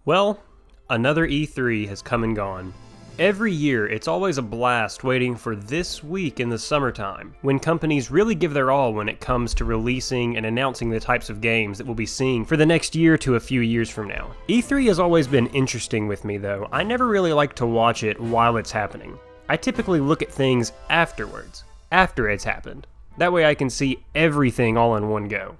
Well, another E3 has come and gone. Every year, it's always a blast waiting for this week in the summertime, when companies really give their all when it comes to releasing and announcing the types of games that we'll be seeing for the next year to a few years from now. E3 has always been interesting with me though. I never really like to watch it while it's happening. I typically look at things afterwards, after it's happened. That way I can see everything all in one go.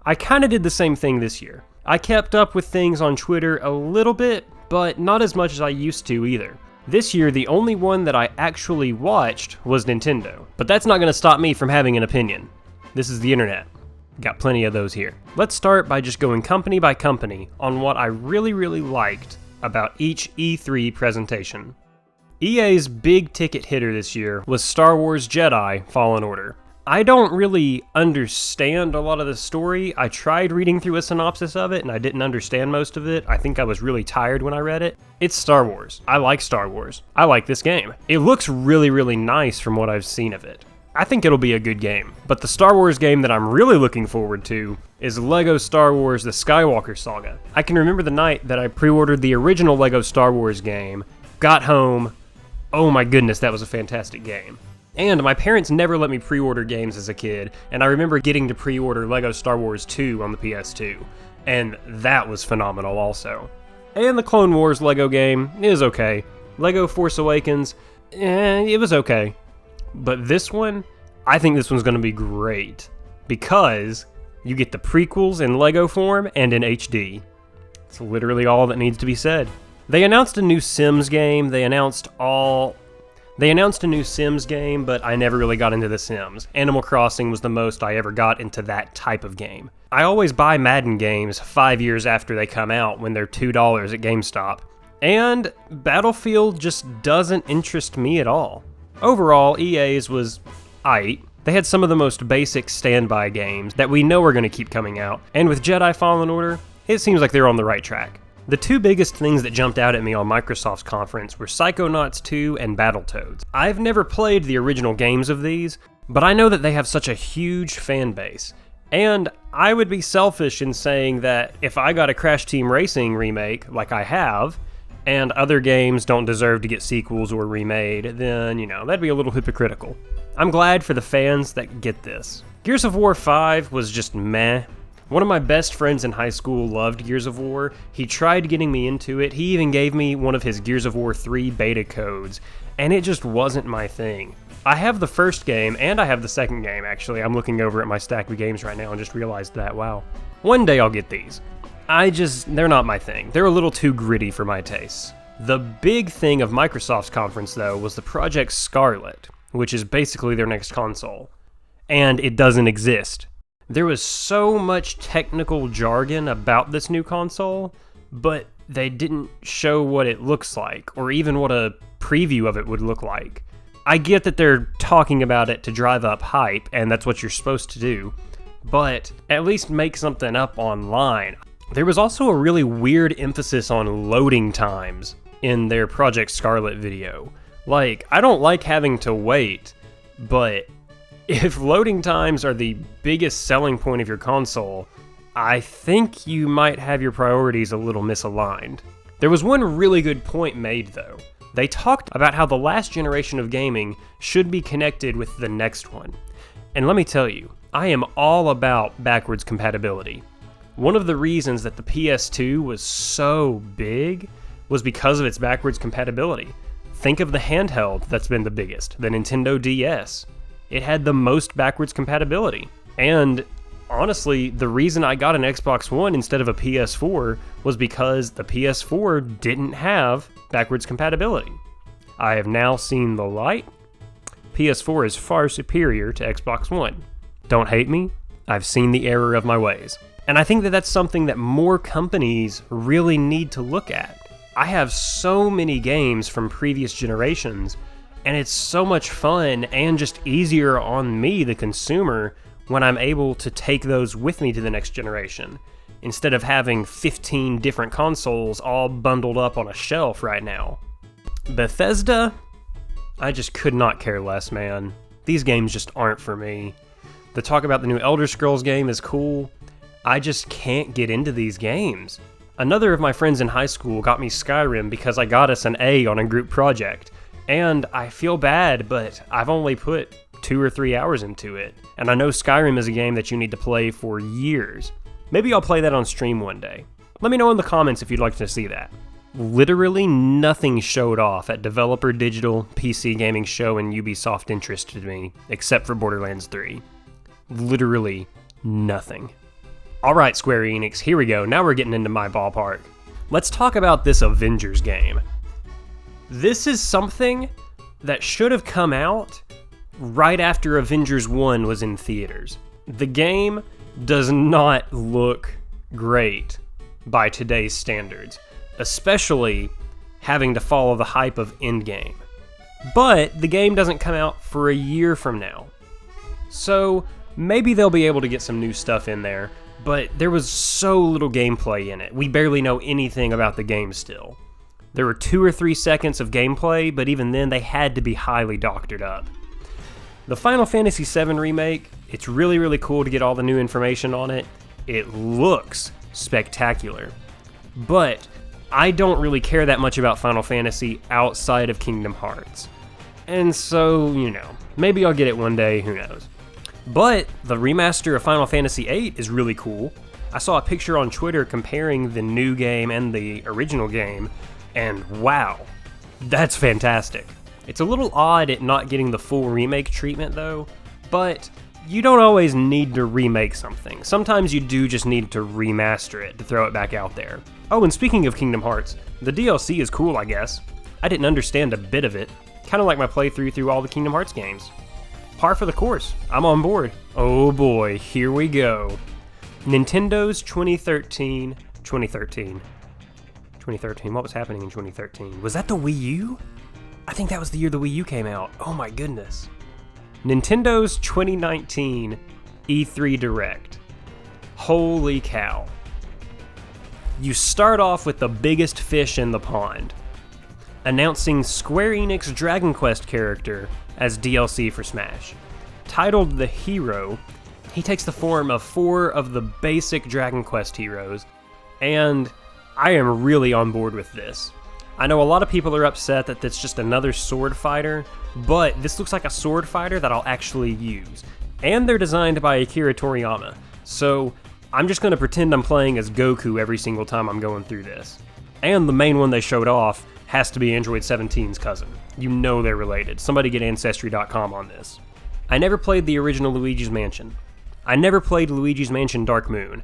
I kinda did the same thing this year. I kept up with things on Twitter a little bit, but not as much as I used to either. This year, the only one that I actually watched was Nintendo. But that's not going to stop me from having an opinion. This is the internet. Got plenty of those here. Let's start by just going company by company on what I really liked about each E3 presentation. EA's big ticket hitter this year was Star Wars Jedi Fallen Order. I don't really understand a lot of the story. I tried reading through a synopsis of it and I didn't understand most of it. I think I was really tired when I read it. It's Star Wars. I like Star Wars. I like this game. It looks really nice from what I've seen of it. I think it'll be a good game. But the Star Wars game that I'm really looking forward to is LEGO Star Wars The Skywalker Saga. I can remember the night that I pre-ordered the original LEGO Star Wars game, got home, oh my goodness, that was a fantastic game. And my parents never let me pre-order games as a kid, and I remember getting to pre-order LEGO Star Wars 2 on the PS2, and that was phenomenal also. And the Clone Wars LEGO game is okay. LEGO Force Awakens, it was okay. But this one, I think this one's going to be great, because you get the prequels in LEGO form and in HD. It's literally all that needs to be said. They announced a new Sims game, They announced a new Sims game, but I never really got into The Sims. Animal Crossing was the most I ever got into that type of game. I always buy Madden games 5 years after they come out when they're $2 at GameStop. And Battlefield just doesn't interest me at all. Overall, EA's was aight. They had some of the most basic standby games that we know are going to keep coming out, and with Jedi Fallen Order, it seems like they're on the right track. The two biggest things that jumped out at me on Microsoft's conference were Psychonauts 2 and Battletoads. I've never played the original games of these, but I know that they have such a huge fan base. And I would be selfish in saying that if I got a Crash Team Racing remake, like I have, and other games don't deserve to get sequels or remade, then, that'd be a little hypocritical. I'm glad for the fans that get this. Gears of War 5 was just meh. One of my best friends in high school loved Gears of War. He tried getting me into it. He even gave me one of his Gears of War 3 beta codes, and it just wasn't my thing. I have the first game, and I have the second game, actually. I'm looking over at my stack of games right now and just realized that, wow. One day I'll get these. They're not my thing. They're a little too gritty for my tastes. The big thing of Microsoft's conference, though, was the Project Scarlet, which is basically their next console. And it doesn't exist. There was so much technical jargon about this new console, but they didn't show what it looks like, or even what a preview of it would look like. I get that they're talking about it to drive up hype, and that's what you're supposed to do, but at least make something up online. There was also a really weird emphasis on loading times in their Project Scarlet video. Like, I don't like having to wait, but if loading times are the biggest selling point of your console, I think you might have your priorities a little misaligned. There was one really good point made though. They talked about how the last generation of gaming should be connected with the next one. And let me tell you, I am all about backwards compatibility. One of the reasons that the PS2 was so big was because of its backwards compatibility. Think of the handheld that's been the biggest, the Nintendo DS. It had the most backwards compatibility. And honestly, the reason I got an Xbox One instead of a PS4 was because the PS4 didn't have backwards compatibility. I have now seen the light. PS4 is far superior to Xbox One. Don't hate me, I've seen the error of my ways. And I think that that's something that more companies really need to look at. I have so many games from previous generations, and it's so much fun and just easier on me, the consumer, when I'm able to take those with me to the next generation, instead of having 15 different consoles all bundled up on a shelf right now. Bethesda? I just could not care less, man. These games just aren't for me. The talk about the new Elder Scrolls game is cool. I just can't get into these games. Another of my friends in high school got me Skyrim because I got us an A on a group project. And I feel bad, but I've only put 2 or 3 hours into it. And I know Skyrim is a game that you need to play for years. Maybe I'll play that on stream one day. Let me know in the comments if you'd like to see that. Literally nothing showed off at Developer Digital, PC Gaming Show, and Ubisoft interested me, except for Borderlands 3. Literally nothing. Alright, Square Enix, here we go. Now we're getting into my ballpark. Let's talk about this Avengers game. This is something that should have come out right after Avengers 1 was in theaters. The game does not look great by today's standards, especially having to follow the hype of Endgame. But the game doesn't come out for a year from now. So maybe they'll be able to get some new stuff in there, but there was so little gameplay in it. We barely know anything about the game still. There were 2 or 3 seconds of gameplay, but even then they had to be highly doctored up. The Final Fantasy VII Remake, it's really, really cool to get all the new information on it. It looks spectacular. But I don't really care that much about Final Fantasy outside of Kingdom Hearts. And so, maybe I'll get it one day, who knows. But the remaster of Final Fantasy VIII is really cool. I saw a picture on Twitter comparing the new game and the original game, and wow, that's fantastic. It's a little odd at not getting the full remake treatment though, but you don't always need to remake something. Sometimes you do just need to remaster it to throw it back out there. Oh, and speaking of Kingdom Hearts, the DLC is cool, I guess. I didn't understand a bit of it, kind of like my playthrough through all the Kingdom Hearts games. Par for the course. I'm on board. Oh boy, here we go. Nintendo's 2013, what was happening in 2013? Was that the Wii U? I think that was the year the Wii U came out. Oh my goodness. Nintendo's 2019 E3 Direct. Holy cow. You start off with the biggest fish in the pond, announcing Square Enix Dragon Quest character as DLC for Smash. Titled The Hero, he takes the form of 4 of the basic Dragon Quest heroes, and I am really on board with this. I know a lot of people are upset that it's just another sword fighter, but this looks like a sword fighter that I'll actually use. And they're designed by Akira Toriyama, so I'm just going to pretend I'm playing as Goku every single time I'm going through this. And the main one they showed off has to be Android 17's cousin. You know they're related. Somebody get Ancestry.com on this. I never played the original Luigi's Mansion. I never played Luigi's Mansion Dark Moon.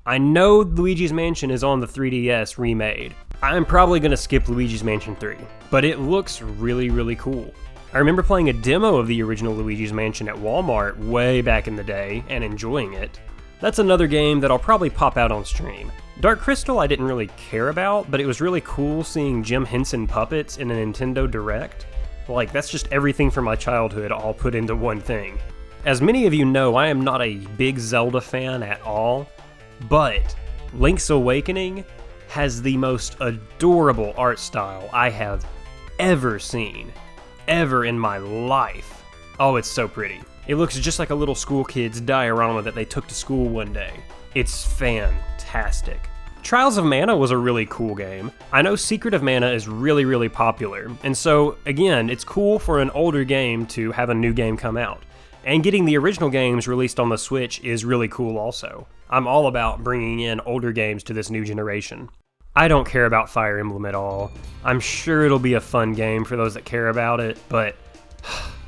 I know Luigi's Mansion is on the 3DS remade. I'm probably going to skip Luigi's Mansion 3, but it looks really, really cool. I remember playing a demo of the original Luigi's Mansion at Walmart way back in the day and enjoying it. That's another game that I'll probably pop out on stream. Dark Crystal I didn't really care about, but it was really cool seeing Jim Henson puppets in a Nintendo Direct. Like, that's just everything from my childhood all put into one thing. As many of you know, I am not a big Zelda fan at all, but Link's Awakening has the most adorable art style I have ever seen, ever in my life. Oh, it's so pretty. It looks just like a little school kid's diorama that they took to school one day. It's fantastic. Trials of Mana was a really cool game. I know Secret of Mana is really, really popular, and so, again, it's cool for an older game to have a new game come out. And getting the original games released on the Switch is really cool also. I'm all about bringing in older games to this new generation. I don't care about Fire Emblem at all. I'm sure it'll be a fun game for those that care about it, but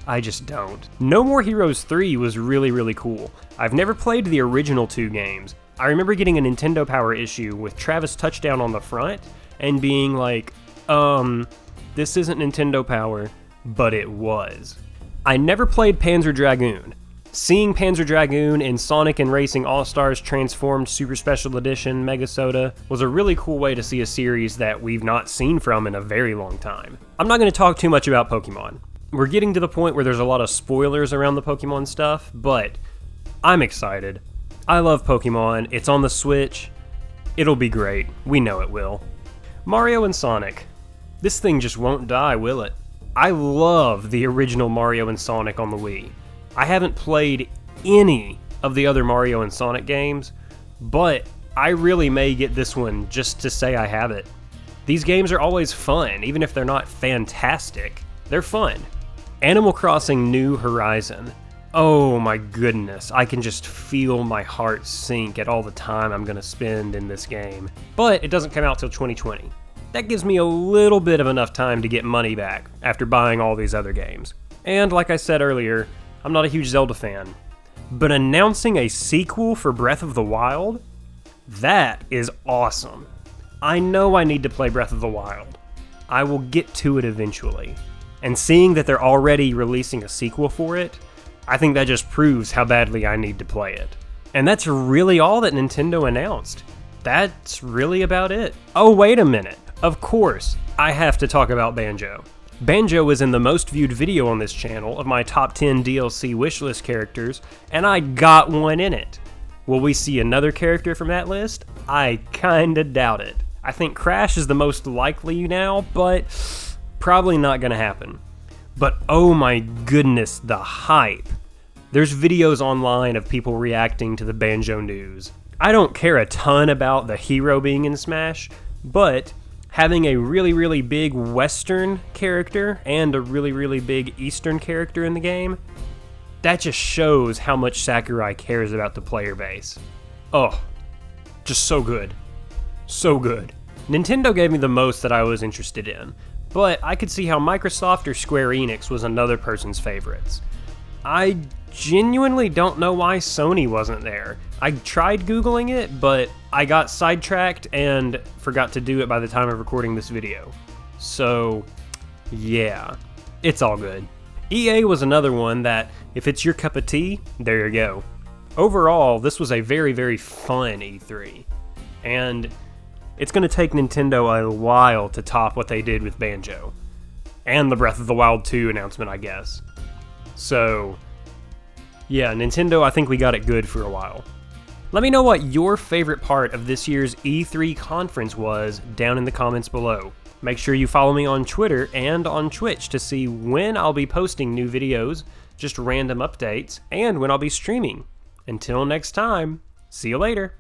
I just don't. No More Heroes 3 was really, really cool. I've never played the original 2 games. I remember getting a Nintendo Power issue with Travis Touchdown on the front and being like, this isn't Nintendo Power, but it was. I never played Panzer Dragoon. Seeing Panzer Dragoon in Sonic and Racing All-Stars Transformed Super Special Edition Mega Soda was a really cool way to see a series that we've not seen from in a very long time. I'm not going to talk too much about Pokemon. We're getting to the point where there's a lot of spoilers around the Pokemon stuff, but I'm excited. I love Pokemon. It's on the Switch. It'll be great. We know it will. Mario and Sonic. This thing just won't die, will it? I love the original Mario and Sonic on the Wii. I haven't played any of the other Mario and Sonic games, but I really may get this one just to say I have it. These games are always fun, even if they're not fantastic. They're fun. Animal Crossing New Horizon. Oh my goodness, I can just feel my heart sink at all the time I'm gonna spend in this game. But it doesn't come out till 2020. That gives me a little bit of enough time to get money back after buying all these other games. And like I said earlier, I'm not a huge Zelda fan. But announcing a sequel for Breath of the Wild? That is awesome. I know I need to play Breath of the Wild. I will get to it eventually. And seeing that they're already releasing a sequel for it, I think that just proves how badly I need to play it. And that's really all that Nintendo announced. That's really about it. Oh, wait a minute. Of course, I have to talk about Banjo. Banjo is in the most viewed video on this channel of my top 10 DLC wishlist characters, and I got one in it. Will we see another character from that list? I kinda doubt it. I think Crash is the most likely now, but probably not gonna happen. But oh my goodness, the hype. There's videos online of people reacting to the Banjo news. I don't care a ton about the hero being in Smash, but having a really big Western character and a really big Eastern character in the game, that just shows how much Sakurai cares about the player base. Oh, just so good. So good. Nintendo gave me the most that I was interested in, but I could see how Microsoft or Square Enix was another person's favorites. I genuinely don't know why Sony wasn't there. I tried Googling it, but I got sidetracked and forgot to do it by the time of recording this video. So, yeah, it's all good. EA was another one that, if it's your cup of tea, there you go. Overall, this was a very fun E3, and it's going to take Nintendo a while to top what they did with Banjo, and the Breath of the Wild 2 announcement, I guess. So, yeah, Nintendo, I think we got it good for a while. Let me know what your favorite part of this year's E3 conference was down in the comments below. Make sure you follow me on Twitter and on Twitch to see when I'll be posting new videos, just random updates, and when I'll be streaming. Until next time, see you later.